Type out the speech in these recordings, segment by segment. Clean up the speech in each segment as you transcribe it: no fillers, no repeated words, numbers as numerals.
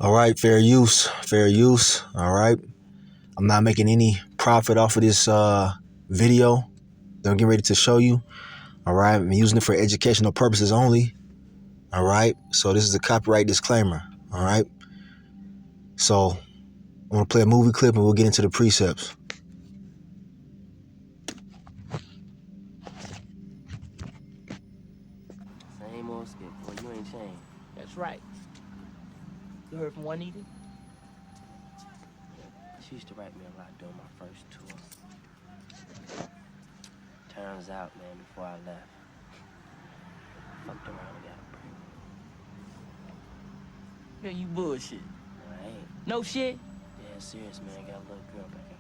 All right, fair use, fair use. All right. I'm not making any profit off of this video that I'm getting ready to show you. All right. I'm using it for educational purposes only. All right. So this is a copyright disclaimer. All right. So I'm going to play a movie clip and we'll get into the precepts. Same old skip, boy. You ain't changed. That's right. You heard from Juanita? She used to write me a lot during my first tour. Turns out, man, before I left, fucked around and got pregnant. Yeah, you bullshit. No, I ain't. No shit? Yeah, serious, man. Got a little girl back at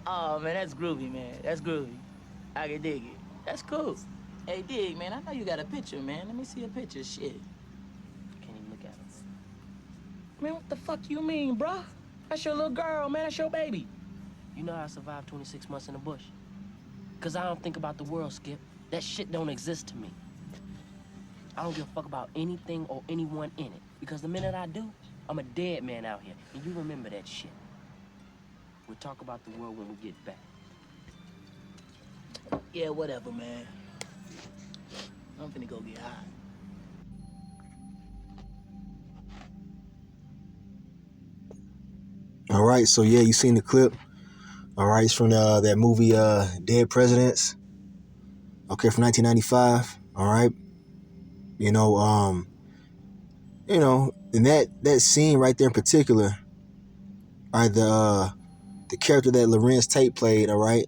Oh, home. man, that's groovy, man. That's groovy. I can dig it. That's cool. Hey, dig, man, I know you got a picture, man. Let me see a picture. Shit. Can't even look at her. Man, what the fuck you mean, bruh? That's your little girl, man. That's your baby. You know how I survived 26 months in the bush? Because I don't think about the world, Skip. That shit don't exist to me. I don't give a fuck about anything or anyone in it. Because the minute I do, I'm a dead man out here. And you remember that shit. We'll talk about the world when we get back. Yeah, whatever, man. I'm finna go get high. All right. So, yeah, you seen the clip. All right. It's from that movie Dead Presidents. Okay, from 1995. All right. And that scene right there in particular, all right, the character that Lorenz Tate played, all right,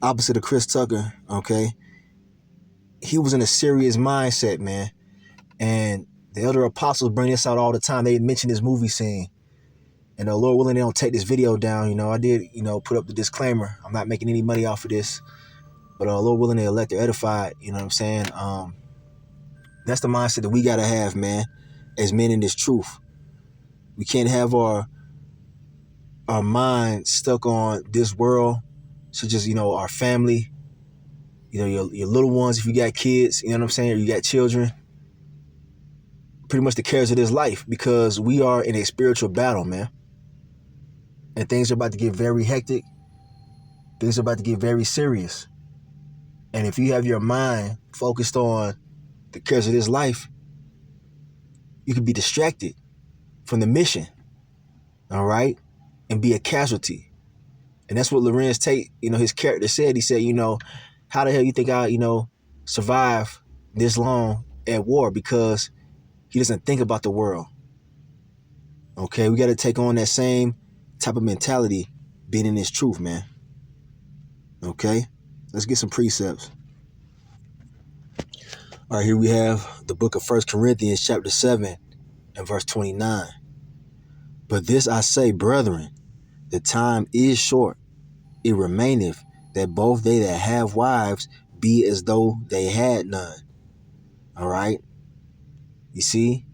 opposite of Chris Tucker, okay, he was in a serious mindset, man. And the elder apostles bring this out all the time. They mention this movie scene. And Lord willing, they don't take this video down. I did, put up the disclaimer. I'm not making any money off of this. But Lord willing, they elect or edified. You know what I'm saying? That's the mindset that we got to have, man, as men in this truth. We can't have our mind stuck on this world, such as, our family, your little ones, if you got kids, you know what I'm saying, or you got children, pretty much the cares of this life, because we are in a spiritual battle, man. And things are about to get very hectic. Things are about to get very serious. And if you have your mind focused on the cares of this life, you can be distracted from the mission, all right, and be a casualty. And that's what Lorenz Tate, his character said. He said, how the hell you think I, survive this long at war? Because he doesn't think about the world. Okay, we got to take on that same type of mentality being in this truth, man. Okay, let's get some precepts. All right, here we have the book of 1 Corinthians chapter 7 and verse 29. But this I say, brethren, the time is short. It remaineth that both they that have wives be as though they had none. All right. You see,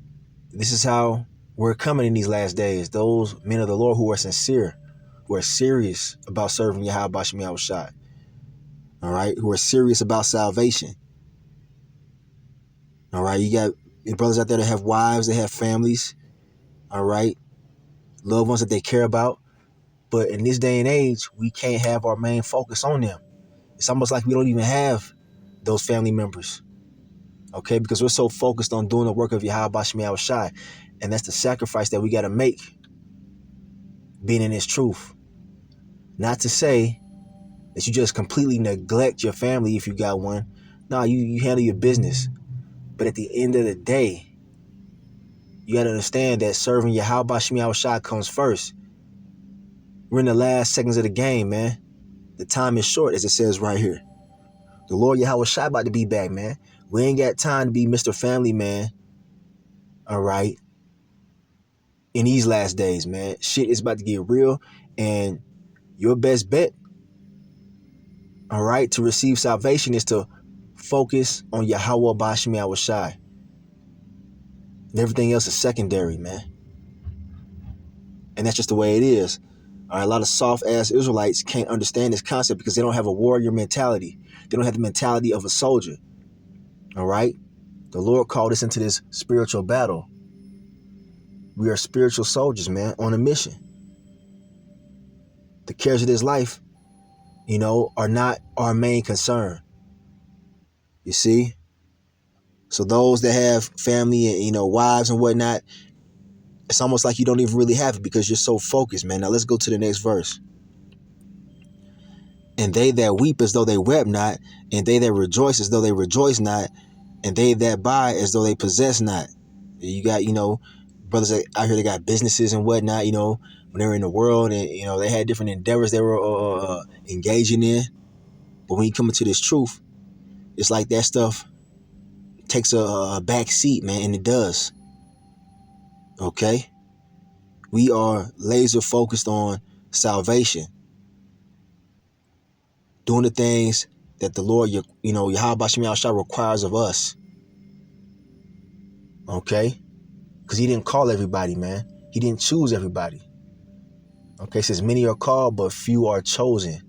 this is how we're coming in these last days. Those men of the Lord who are sincere, who are serious about serving YAHAWASHI. All right. Who are serious about salvation. All right. You got your brothers out there that have wives, they have families. All right. Loved ones that they care about. But in this day and age, we can't have our main focus on them. It's almost like we don't even have those family members. Okay, because we're so focused on doing the work of YAHAWASHI. And that's the sacrifice that we got to make being in this truth. Not to say that you just completely neglect your family if you got one. No, you handle your business. But at the end of the day, you got to understand that serving YAHAWASHI comes first. We're in the last seconds of the game, man. The time is short, as it says right here. The Lord YAHAWASHI about to be back, man. We ain't got time to be Mr. Family Man. All right. In these last days, man. Shit is about to get real. And your best bet, all right, to receive salvation is to focus on YAHAWASHI. And everything else is secondary, man. And that's just the way it is. All right, a lot of soft-ass Israelites can't understand this concept because they don't have a warrior mentality. They don't have the mentality of a soldier. All right? The Lord called us into this spiritual battle. We are spiritual soldiers, man, on a mission. The cares of this life, are not our main concern. You see? So those that have family and, wives and whatnot, it's almost like you don't even really have it because you're so focused, man. Now let's go to the next verse. And they that weep as though they wept not, and they that rejoice as though they rejoice not, and they that buy as though they possess not. You got, brothers out here that got businesses and whatnot, when they were in the world and, they had different endeavors they were engaging in. But when you come into this truth, it's like that stuff takes a back seat, man, and it does. Okay? We are laser focused on salvation, doing the things that the Lord, YAHAWASHI requires of us. Okay? Because he didn't call everybody, man. He didn't choose everybody. Okay, it says many are called, but few are chosen.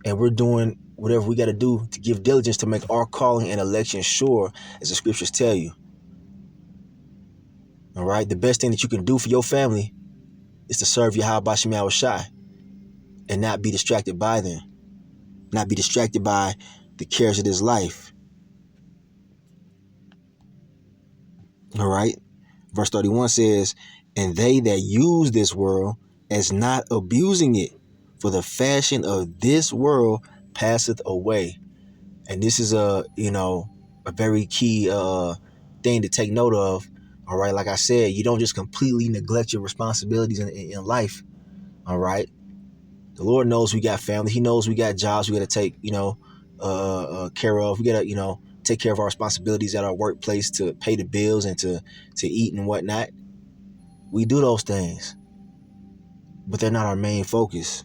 And we're doing whatever we got to do to give diligence to make our calling and election sure, as the scriptures tell you. All right? The best thing that you can do for your family is to serve YAHAWASHI and not be distracted by them. Not be distracted by the cares of this life. All right? Verse 31 says, and they that use this world as not abusing it, for the fashion of this world passeth away. And this is a very key thing to take note of. All right, like I said, you don't just completely neglect your responsibilities in life. All right, the Lord knows we got family. He knows we got jobs we got to take care of. We got to take care of our responsibilities at our workplace to pay the bills and to eat and whatnot. We do those things, but they're not our main focus.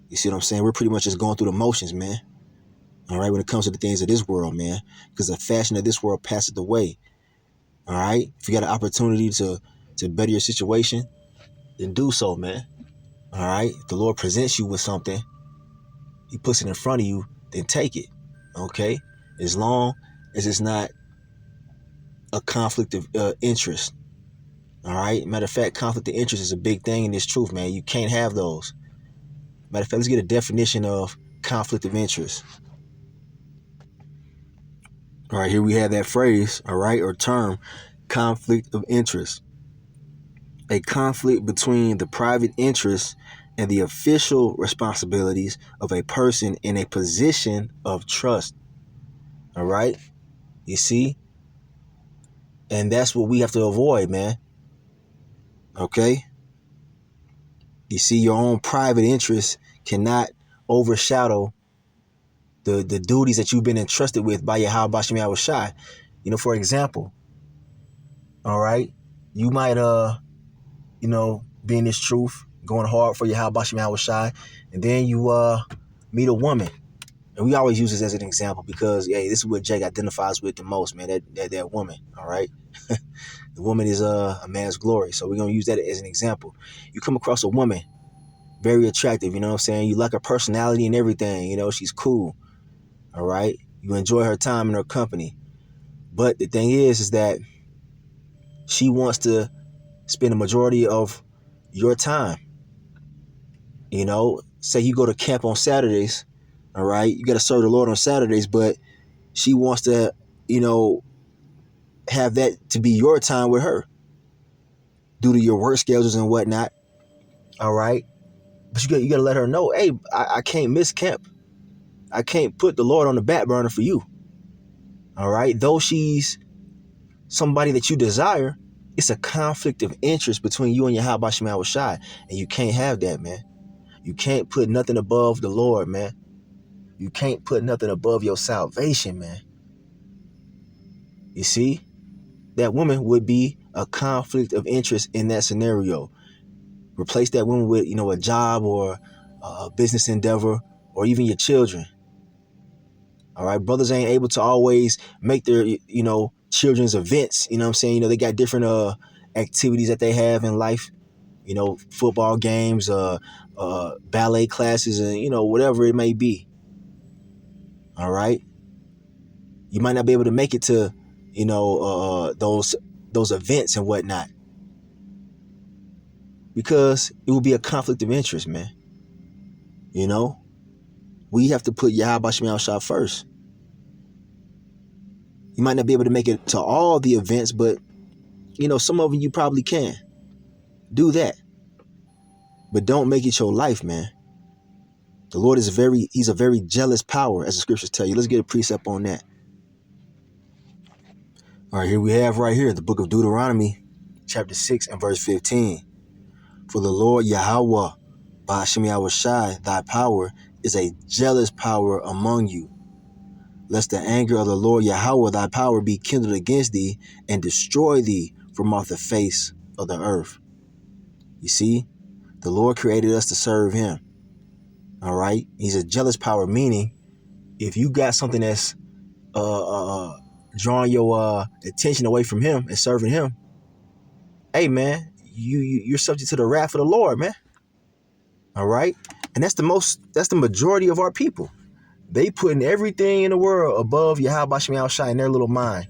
You see what I'm saying? We're pretty much just going through the motions, man. All right, when it comes to the things of this world, man, because the fashion of this world passeth away. All right, if you got an opportunity to better your situation, then do so, man. All right, if the Lord presents you with something, he puts it in front of you, then take it. Okay, as long as it's not a conflict of interest. All right, matter of fact, conflict of interest is a big thing in this truth, man. You can't have those. Matter of fact, let's get a definition of conflict of interest. All right, here we have that phrase, all right, or term, conflict of interest. A conflict between the private interests and the official responsibilities of a person in a position of trust. All right, you see? And that's what we have to avoid, man. Okay? You see, your own private interests cannot overshadow the duties that you've been entrusted with by YAHAWASHI. For example, all right, you might be in this truth, going hard for YAHAWASHI, and then you meet a woman. And we always use this as an example because, hey, this is what Jake identifies with the most, man, that woman, all right? The woman is a man's glory, so we're going to use that as an example. You come across a woman, very attractive, you know what I'm saying? You like her personality and everything, she's cool. All right. You enjoy her time in her company. But the thing is that she wants to spend the majority of your time. Say you go to camp on Saturdays. All right. You got to serve the Lord on Saturdays, but she wants to, have that to be your time with her due to your work schedules and whatnot. All right. But you got to let her know, hey, I can't miss camp. I can't put the Lord on the back burner for you. All right. Though she's somebody that you desire, it's a conflict of interest between you and YAHAWASHI. And you can't have that, man. You can't put nothing above the Lord, man. You can't put nothing above your salvation, man. You see? That woman would be a conflict of interest in that scenario. Replace that woman with, a job or a business endeavor or even your children. All right, brothers ain't able to always make their, children's events. You know what I'm saying? They got different activities that they have in life. Football games, ballet classes, and whatever it may be. All right, you might not be able to make it to, those events and whatnot. because it will be a conflict of interest, man. You know, we have to put YAHAWASHI first. You might not be able to make it to all the events, but you know, some of them you probably can. Do that. But don't make it your life, man. The Lord is he's a very jealous power, as the scriptures tell you. Let's get a precept on that. All right, here we have right here, the book of Deuteronomy, chapter 6 and verse 15. For the Lord YAHAWAH, bahasham YAHAWASHI, thy power is a jealous power among you. Lest the anger of the Lord YAHAWAH, thy power, be kindled against thee and destroy thee from off the face of the earth. You see, the Lord created us to serve him. All right. He's a jealous power, meaning if you got something that's drawing your attention away from him and serving him, hey man, you're subject to the wrath of the Lord, man. All right. And that's the majority of our people. They putting everything in the world above YAHAWASHI in their little mind.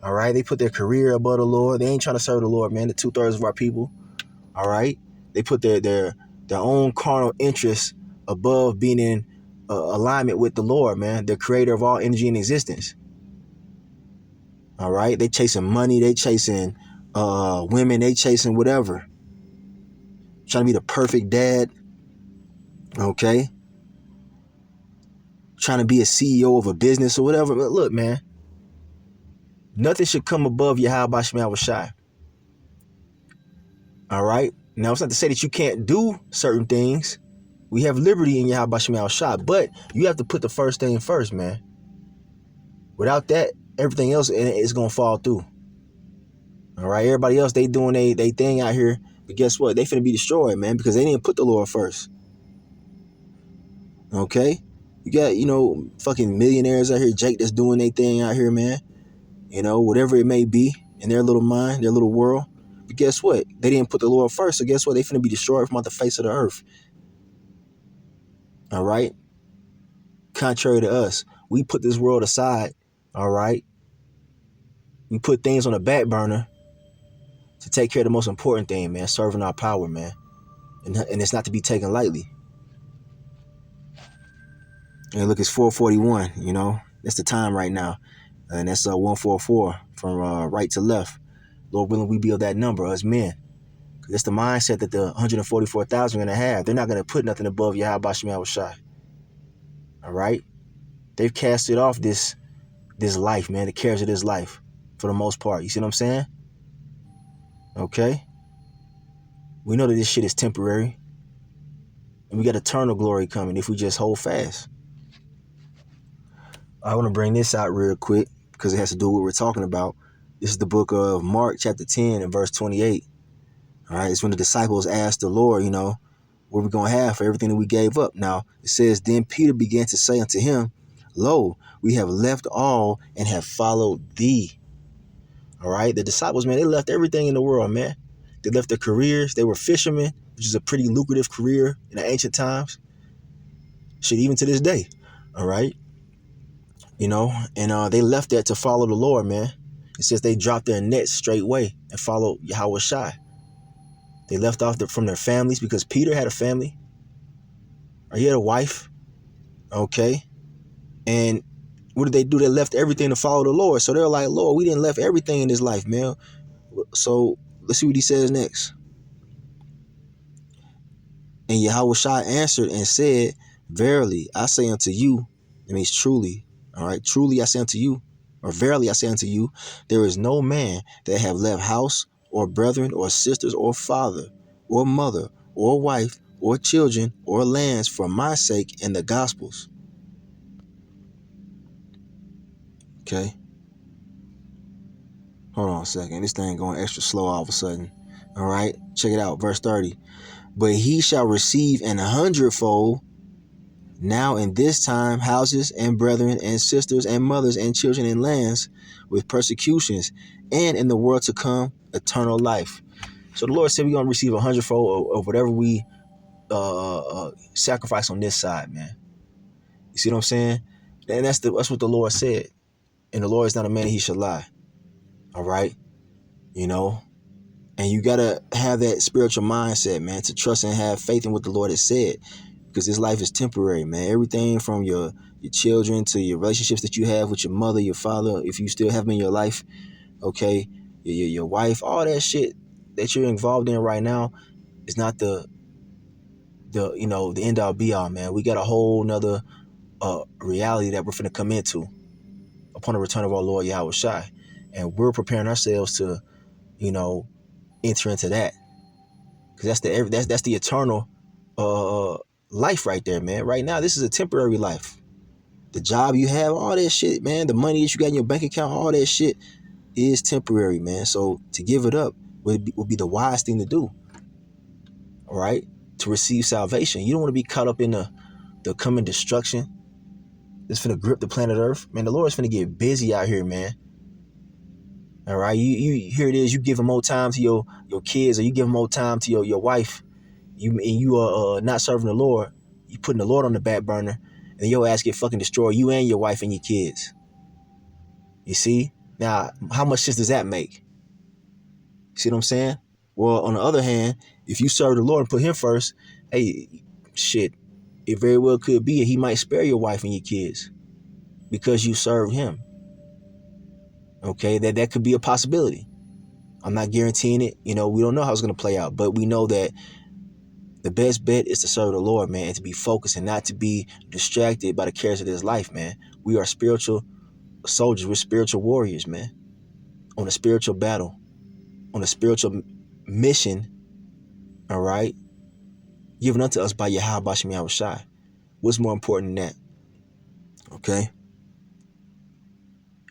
All right. They put their career above the Lord. They ain't trying to serve the Lord, man. The 2/3 of our people. All right. They put their own carnal interests above being in alignment with the Lord, man, the creator of all energy and existence. All right. They chasing money. They chasing women. They chasing whatever. Trying to be the perfect dad. Okay. Trying to be a CEO of a business or whatever. But look, man, nothing should come above YAHAWASHI. All right. Now, it's not to say that you can't do certain things. We have liberty in YAHAWASHI, but you have to put the first thing first, man. Without that, everything else is going to fall through. All right. Everybody else, they doing they thing out here. But guess what? They finna be destroyed, man, because they didn't put the Lord first. Okay. You got, fucking millionaires out here, Jake, that's doing their thing out here, man. Whatever it may be in their little mind, their little world. But guess what? They didn't put the Lord first. So guess what? They finna be destroyed from off the face of the earth. All right. Contrary to us, we put this world aside. All right. We put things on the back burner to take care of the most important thing, man, serving our power, man. And it's not to be taken lightly. And look, it's 4:41, that's the time right now. And that's 144 from right to left. Lord willing, we build that number, us men. Because that's the mindset that the 144,000 are going to have. They're not going to put nothing above YAHAWASHI. All right? They've casted off this life, man, the cares of this life for the most part. You see what I'm saying? Okay? We know that this shit is temporary. And we got eternal glory coming if we just hold fast. I want to bring this out real quick because it has to do with what we're talking about. This is the book of Mark chapter 10 and verse 28. All right, it's when the disciples asked the Lord, what we're going to have for everything that we gave up. Now, it says, then Peter began to say unto him, lo, we have left all and have followed thee. All right, the disciples, man, they left everything in the world, man. They left their careers. They were fishermen, which is a pretty lucrative career in the ancient times. Shit, even to this day. All right. And they left that to follow the Lord, man. It says they dropped their nets straightway and followed YAHAWASHI. They left off from their families because Peter had a family. Or he had a wife. Okay. And what did they do? They left everything to follow the Lord. So they're like, Lord, we didn't left everything in this life, man. So let's see what he says next. And YAHAWASHI answered and said, verily, I say unto you, it means truly, all right, truly I say unto you, or verily I say unto you, there is no man that have left house or brethren or sisters or father or mother or wife or children or lands for my sake and the gospels. Okay. Hold on a second. This thing going extra slow all of a sudden. All right. Check it out. Verse 30. But he shall receive 100-fold now in this time houses and brethren and sisters and mothers and children and lands with persecutions, and in the world to come eternal life. So the Lord said we're going to receive 100-fold of whatever we sacrifice on this side, man. You see what I'm saying? And that's what the Lord said. And the Lord is not a man that he should lie. All right. And And you gotta have that spiritual mindset, man, to trust and have faith in what the Lord has said. Because this life is temporary, man. Everything from your children to your relationships that you have with your mother, your father, if you still have them in your life, okay, your wife, all that shit that you're involved in right now is not the the end all be all, man. We got a whole nother reality that we're finna come into upon the return of our Lord YAHAWASHI. And we're preparing ourselves to, enter into that. Because that's the eternal life right there, man. Right now, this is a temporary life. The job you have, all that shit, man, the money that you got in your bank account, all that shit is temporary, man. So to give it up would be the wise thing to do, all right? To receive salvation. You don't want to be caught up in the coming destruction that's finna grip the planet Earth. Man, the Lord's finna get busy out here, man. All right, you here it is. You give him more time to your kids, or you give him more time to your wife. You are not serving the Lord. You putting the Lord on the back burner, and your ass get fucking destroyed. You and your wife and your kids. You see? Now, how much sense does that make? See what I'm saying? Well, on the other hand, if you serve the Lord and put him first, hey, shit, it very well could be he might spare your wife and your kids because you served him. Okay, that could be a possibility. I'm not guaranteeing it. We don't know how it's going to play out, but we know that the best bet is to serve the Lord, man, and to be focused and not to be distracted by the cares of this life, man. We are spiritual soldiers. We're spiritual warriors, man, on a spiritual battle, on a spiritual mission, all right, given unto us by YAHAWASHI. What's more important than that? Okay?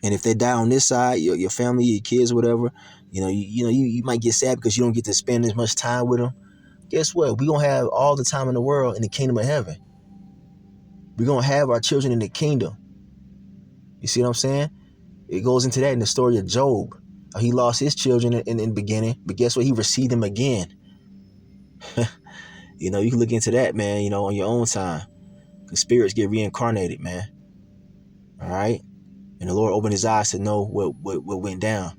And if they die on this side, your family, your kids, whatever, you might get sad because you don't get to spend as much time with them. Guess what? We're going to have all the time in the world in the kingdom of heaven. We're going to have our children in the kingdom. You see what I'm saying? It goes into that in the story of Job. He lost his children in the beginning, but guess what? He received them again. You can look into that, man, on your own time. Because spirits get reincarnated, man. All right? And the Lord opened his eyes to know what went down.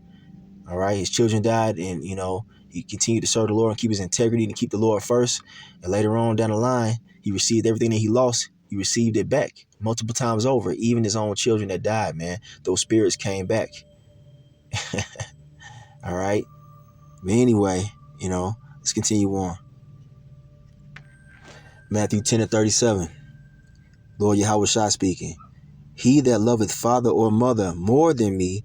All right? His children died, and, he continued to serve the Lord and keep his integrity and keep the Lord first. And later on down the line, he received everything that he lost. He received it back multiple times over. Even his own children that died, man, those spirits came back. All right? But anyway, let's continue on. Matthew 10:37. Lord YAHAWASHI speaking. He that loveth father or mother more than me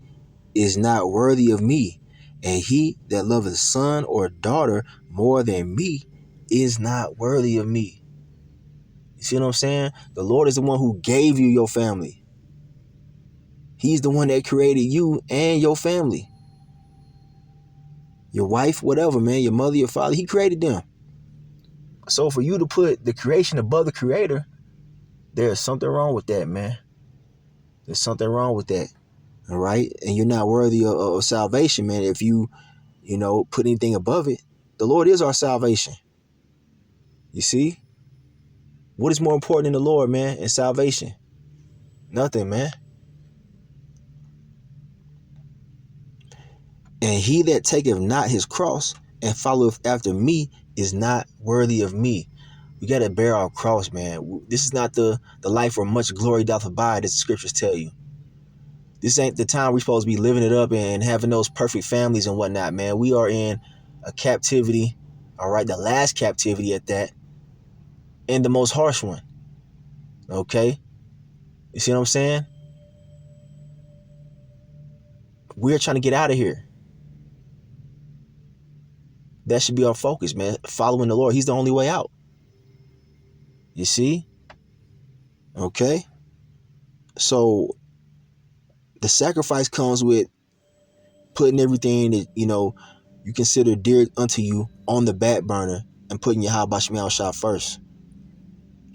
is not worthy of me. And he that loveth son or daughter more than me is not worthy of me. You see what I'm saying? The Lord is the one who gave you your family. He's the one that created you and your family. Your wife, whatever, man, your mother, your father, he created them. So for you to put the creation above the creator, there's something wrong with that, man. There's something wrong with that. All right? And you're not worthy of salvation, man, if you put anything above it. The Lord is our salvation. You see? What is more important than the Lord, man, and salvation? Nothing, man. And he that taketh not his cross and followeth after me is not worthy of me. We got to bear our cross, man. This is not the life where much glory doth abide, as the scriptures tell you. This ain't the time we're supposed to be living it up and having those perfect families and whatnot, man. We are in a captivity, all right, the last captivity at that, and the most harsh one. Okay? You see what I'm saying? We're trying to get out of here. That should be our focus, man. Following the Lord. He's the only way out. You see? Okay? So the sacrifice comes with putting everything that, you consider dear unto you on the back burner and putting YAHAWASHI first.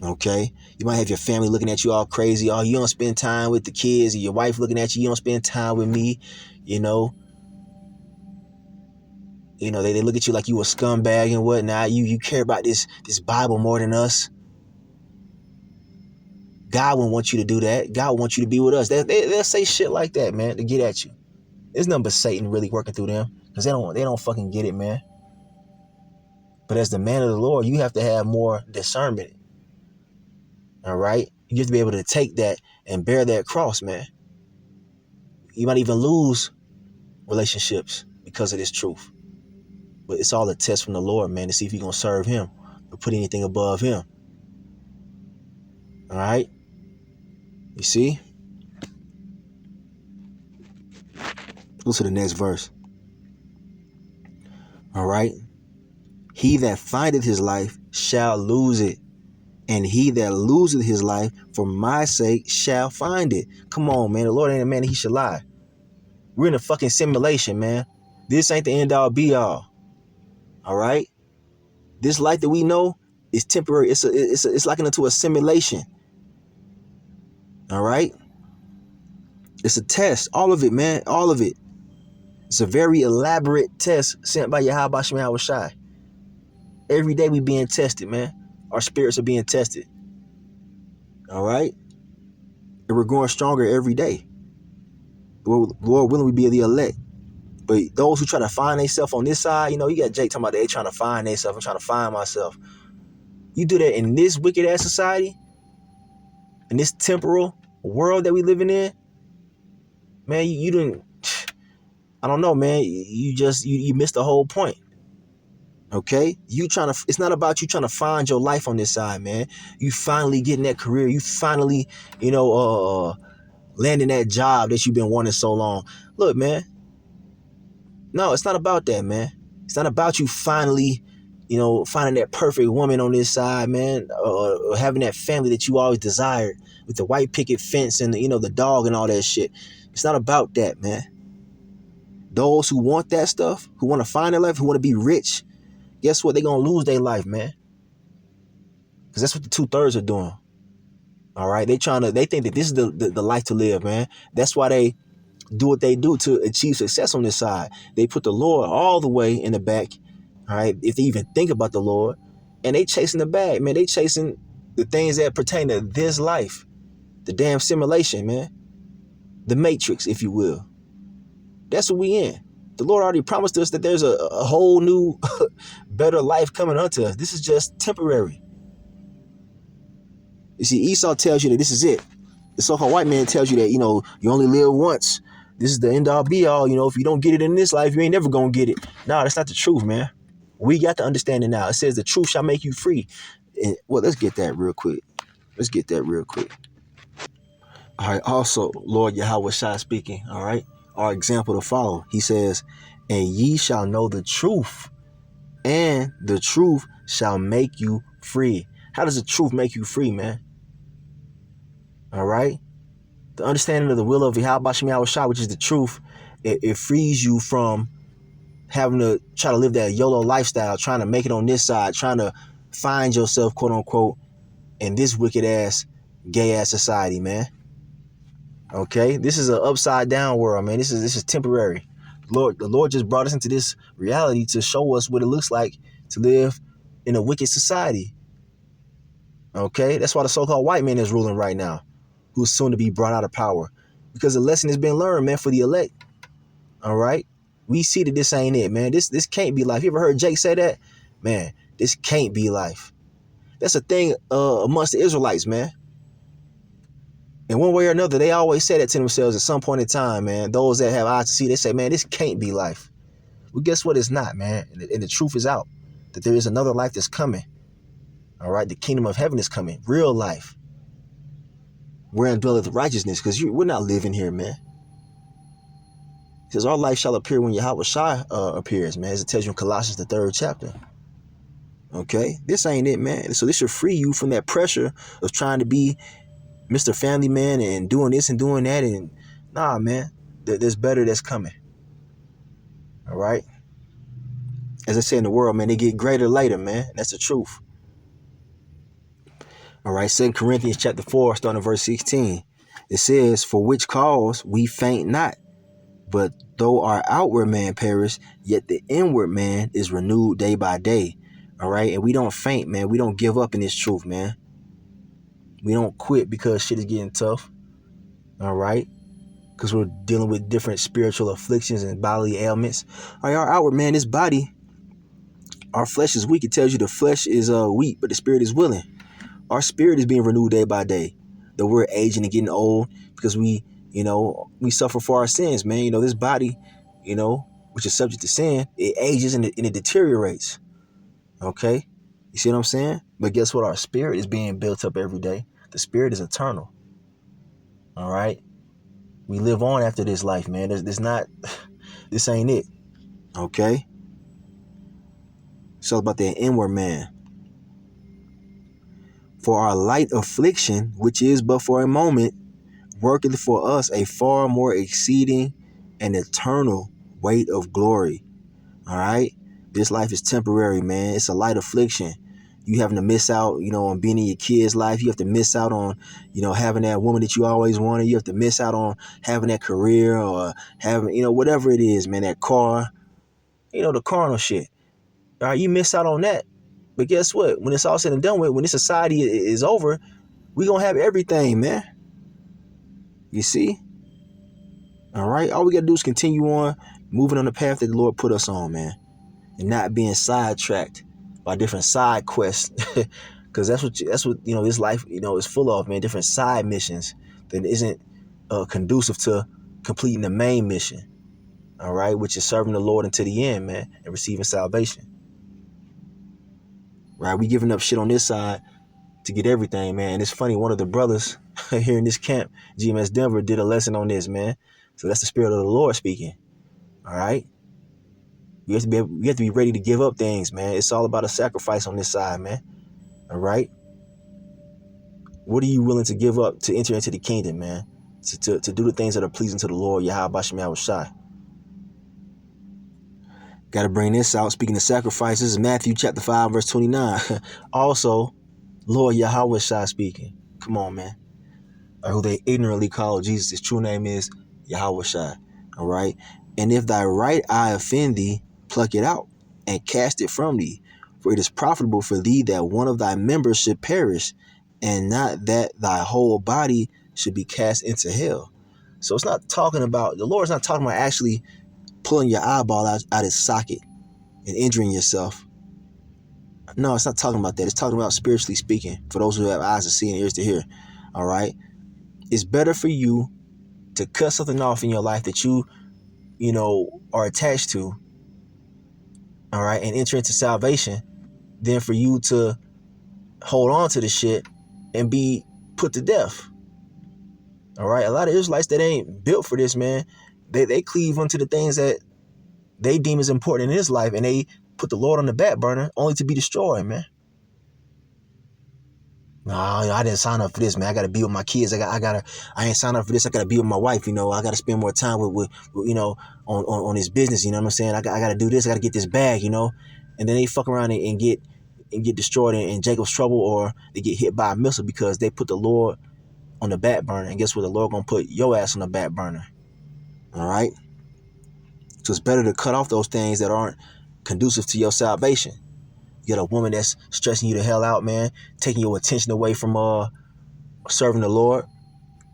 Okay? You might have your family looking at you all crazy. Oh, you don't spend time with the kids, or your wife looking at you. You don't spend time with me. They look at you like you a scumbag and whatnot. You care about this Bible more than us. God won't want you to do that. God wants you to be with us. They'll say shit like that, man, to get at you. There's nothing but Satan really working through them, because they don't fucking get it, man. But as the man of the Lord, you have to have more discernment. All right? You have to be able to take that and bear that cross, man. You might even lose relationships because of this truth. But it's all a test from the Lord, man, to see if you're going to serve him or put anything above him. All right? You see? Go to the next verse. All right? He that findeth his life shall lose it, and he that loseth his life for my sake shall find it. Come on, man. The Lord ain't a man that he should lie. We're in a fucking simulation, man. This ain't the end all be all. All right? This life that we know is temporary. It's likened into a simulation. All right? It's a test. All of it, man. All of it. It's a very elaborate test sent by YAHAWASHI. Every day we being tested, man. Our spirits are being tested. All right? And we're growing stronger every day. Lord willing, we be the elect. But those who try to find themselves on this side, you got Jake talking about they trying to find themselves. I'm trying to find myself. You do that in this wicked ass society, in this temporal world that we living in, man, you didn't, I don't know, man. You missed the whole point. Okay? It's not about you trying to find your life on this side, man. You finally getting that career. You finally, landing that job that you've been wanting so long. Look, man. No, it's not about that, man. It's not about you finally, finding that perfect woman on this side, man, or having that family that you always desired with the white picket fence and the dog and all that shit. It's not about that, man. Those who want that stuff, who want to find their life, who want to be rich, guess what? They're going to lose their life, man. Because that's what the 2/3 are doing. All right? They think that this is the life to live, man. That's why they do what they do to achieve success on this side. They put the Lord all the way in the back, all right, if they even think about the Lord, and they chasing the bag, man. They chasing the things that pertain to this life, the damn simulation, man, the matrix, if you will. That's what we in. The Lord already promised us that there's a whole new, better life coming unto us. This is just temporary. You see, Esau tells you that this is it. The so-called white man tells you that, you only live once. This is the end all be all. If you don't get it in this life, you ain't never gonna get it. No, that's not the truth, man. We got to understand it now. It says the truth shall make you free. And, well, let's get that real quick. All right. Also, Lord YAHAWASHI speaking. All right. Our example to follow. He says, and ye shall know the truth, and the truth shall make you free. How does the truth make you free, man? All right. The understanding of the will of YAHAWASHI, which is the truth, it frees you from having to try to live that YOLO lifestyle, trying to make it on this side, trying to find yourself, quote unquote, in this wicked ass, gay ass society, man. Okay, this is an upside down world, man. This is temporary. The Lord just brought us into this reality to show us what it looks like to live in a wicked society. Okay, that's why the so-called white man is ruling right now, who's soon to be brought out of power, because the lesson has been learned, man, for the elect. All right, we see that this ain't it, man. This can't be life. You ever heard Jake say that? Man, this can't be life. That's a thing amongst the Israelites, man. In one way or another, they always say that to themselves at some point in time, man. Those that have eyes to see, they say, man, this can't be life. Well, guess what? It's not, man. And the truth is out, that there is another life that's coming. All right, the kingdom of heaven is coming. Real life. Wherein dwelleth righteousness, because we're not living here, man. It says our life shall appear when YAHAWASHI appears, man, as it tells you in Colossians, the 3rd chapter. Okay, this ain't it, man. So this should free you from that pressure of trying to be Mr. Family Man and doing this and doing that. And nah, man, there's better that's coming. All right. As I say in the world, man, they get greater later, man. That's the truth. All right. 2 Corinthians chapter 4, starting at verse 16. It says, for which cause we faint not, but though our outward man perish, yet the inward man is renewed day by day. All right. And we don't faint, man. We don't give up in this truth, man. We don't quit because shit is getting tough. All right. Because we're dealing with different spiritual afflictions and bodily ailments. All right, our outward man, this body, Our flesh is weak. It tells you the flesh is weak, but the spirit is willing. Our spirit is being renewed day by day. That we're aging and getting old because we suffer for our sins, man. This body, which is subject to sin, it ages and it deteriorates. Okay? You see what I'm saying? But guess what? Our spirit is being built up every day. The spirit is eternal. All right? We live on after this life, man. This ain't it. Okay? It's all about that inward man. For our light affliction, which is but for a moment, worketh for us a far more exceeding and eternal weight of glory. All right? This life is temporary, man. It's a light affliction. You having to miss out, on being in your kid's life. You have to miss out on, having that woman that you always wanted. You have to miss out on having that career or having, whatever it is, man, that car, the carnal shit. All right, you miss out on that. But guess what? When it's all said and done with, when this society is over, we gonna have everything, man. You see? All right. All we gotta do is continue on moving on the path that the Lord put us on, man, and not being sidetracked by different side quests, because that's what this life is full of, man. Different side missions that isn't conducive to completing the main mission. All right, which is serving the Lord until the end, man, and receiving salvation. Right, we giving up shit on this side to get everything, man. And it's funny, one of the brothers here in this camp, GMS Denver, did a lesson on this, man. So that's the spirit of the Lord speaking. All right. We have to be ready to give up things, man. It's all about a sacrifice on this side, man. All right. What are you willing to give up to enter into the kingdom, man? To do the things that are pleasing to the Lord, YAHAWASHI. Got to bring this out. Speaking of sacrifices, Matthew chapter 5, verse 29. Also, Lord YAHAWASHI speaking. Come on, man. Or who they ignorantly call Jesus. His true name is YAHAWASHI. All right. And if thy right eye offend thee, pluck it out and cast it from thee. For it is profitable for thee that one of thy members should perish, and not that thy whole body should be cast into hell. So it's not talking about, the Lord's not talking about actually pulling your eyeball out its socket and injuring yourself. No, it's not talking about that. It's talking about spiritually speaking, for those who have eyes to see and ears to hear. All right. It's better for you to cut something off in your life that you are attached to, all right, and enter into salvation, than for you to hold on to the shit and be put to death. All right. A lot of Israelites that ain't built for this, man, they cleave onto the things that they deem as important in this life, and they put the Lord on the back burner only to be destroyed, man. No, I didn't sign up for this, man. I gotta be with my kids. I ain't signed up for this. I gotta be with my wife. I gotta spend more time with on his business. You know what I'm saying? I gotta do this. I gotta get this bag. And then they fuck around and get destroyed in Jacob's trouble, or they get hit by a missile because they put the Lord on the back burner. And guess what? The Lord gonna put your ass on the back burner. All right. So it's better to cut off those things that aren't conducive to your salvation. You got a woman that's stressing you the hell out, man, taking your attention away from serving the Lord.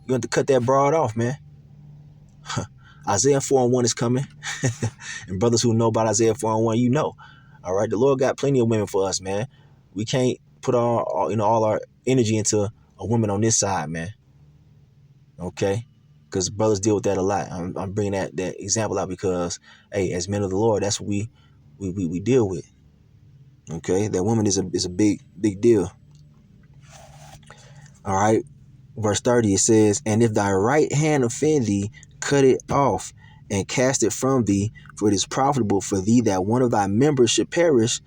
You have to cut that broad off, man. Isaiah 4:1 is coming. And brothers who know about Isaiah 4:1, all right, the Lord got plenty of women for us, man. We can't put all our energy into a woman on this side, man. Okay, because brothers deal with that a lot. I'm bringing that example out because, hey, as men of the Lord, that's what we deal with. Okay, that woman is a big deal. All right, verse 30, it says, and if thy right hand offend thee, cut it off and cast it from thee, for it is profitable for thee that one of thy members should perish,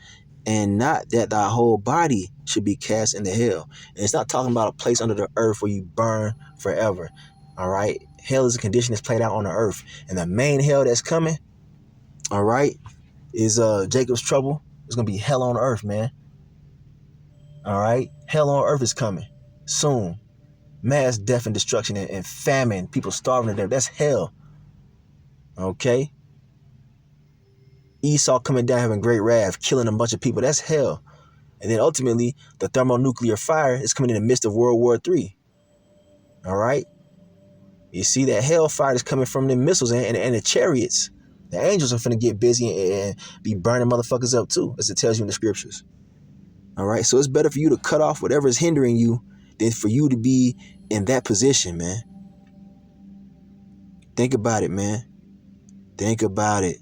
and not that thy whole body should be cast into hell. And it's not talking about a place under the earth where you burn forever. All right, hell is a condition that's played out on the earth, and the main hell that's coming, all right, is Jacob's trouble. It's gonna be hell on earth, man. All right, hell on earth is coming soon. Mass death and destruction and famine, people starving to death. That's hell. Okay. Esau coming down having great wrath, killing a bunch of people. That's hell. And then ultimately, the thermonuclear fire is coming in the midst of World War III. All right. You see that hellfire is coming from the missiles and the chariots. The angels are finna get busy and be burning motherfuckers up too, as it tells you in the scriptures. All right, so it's better for you to cut off whatever is hindering you than for you to be in that position, man. Think about it, man. Think about it.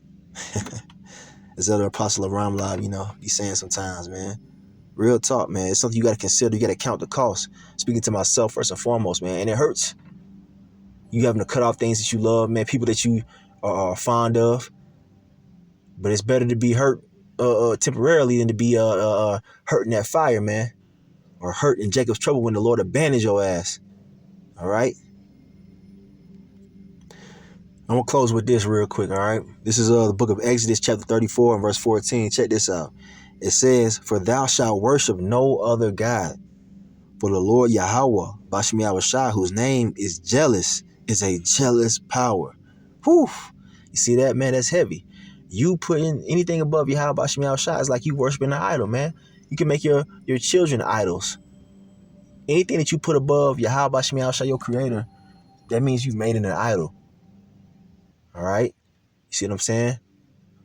As other apostle of Ramlab, be saying sometimes, man. Real talk, man. It's something you got to consider. You got to count the cost. Speaking to myself first and foremost, man. And it hurts. You having to cut off things that you love, man. People that you are fond of. But it's better to be hurt temporarily than to be hurt in that fire, man. Or hurt in Jacob's trouble when the Lord abandons your ass. All right? I'm going to close with this real quick, all right? This is the book of Exodus, chapter 34 and verse 14. Check this out. It says, "For thou shalt worship no other God. For the Lord YAHAWAH, bahasham YAHAWASHI, whose name is jealous, is a jealous power." Whew. You see that, man? That's heavy. You putting anything above YAHAWAH, bahasham YAHAWASHI is like you worshiping an idol, man. You can make your children idols. Anything that you put above YAHAWAH, bahasham YAHAWASHI, your creator, that means you've made it an idol. All right? You see what I'm saying?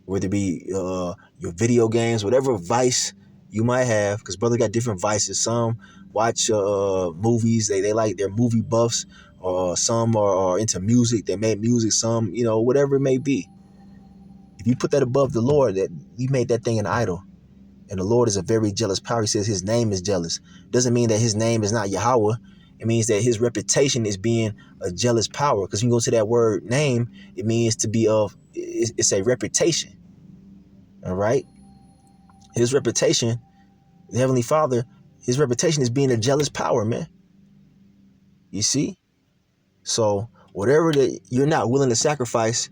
Whether it be your video games, whatever vice you might have, because brother got different vices. Some watch movies, they like, they're movie buffs, or some are into music, they make music, some, whatever it may be. If you put that above the Lord, that you made that thing an idol. And the Lord is a very jealous power. He says his name is jealous. Doesn't mean that his name is not Yahawah. It means that his reputation is being a jealous power. Because when you go to that word name, it means to be it's a reputation. All right? His reputation, the Heavenly Father, his reputation is being a jealous power, man. You see? So whatever that you're not willing to sacrifice,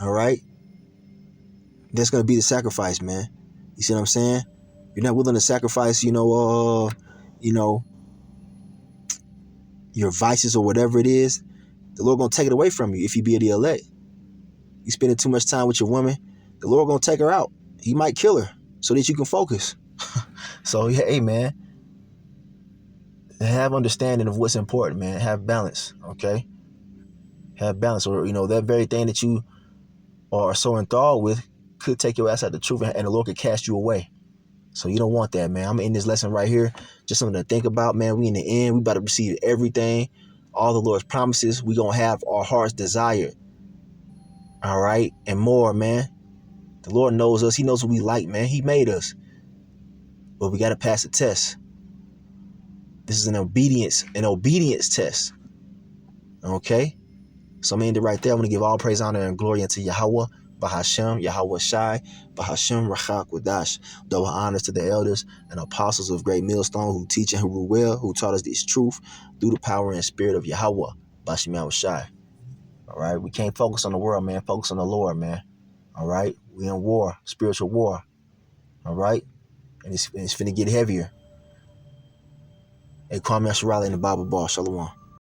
all right, that's going to be the sacrifice, man. You see what I'm saying? You're not willing to sacrifice, your vices or whatever it is. The Lord going to take it away from you if you be the elect. You spending too much time with your woman, the Lord going to take her out. He might kill her so that you can focus. So, hey, man, have understanding of what's important, man. Have balance, okay? Have balance, or, that very thing that you are so enthralled with could take your ass out the truth, and the Lord could cast you away. So you don't want that, man. I'm in this lesson right here. Just something to think about, man. We in the end. We about to receive everything. All the Lord's promises. We going to have our heart's desire. All right? And more, man. The Lord knows us. He knows what we like, man. He made us. But we got to pass the test. This is an obedience test. Okay? So I'm ending right there. I'm going to give all praise, honor, and glory unto Yahawah, bahasham, YAHAWASHI, bahasham, Rachak Wadash. Double honors to the elders and apostles of Great Millstone who teach and who rule well, who taught us this truth through the power and spirit of Yahawah, bahasham YAHAWASHI. All right? We can't focus on the world, man. Focus on the Lord, man. All right? We in war, spiritual war. All right? And it's finna get heavier. Hey, Kwame Asharali in the Bible Bar. Shalom.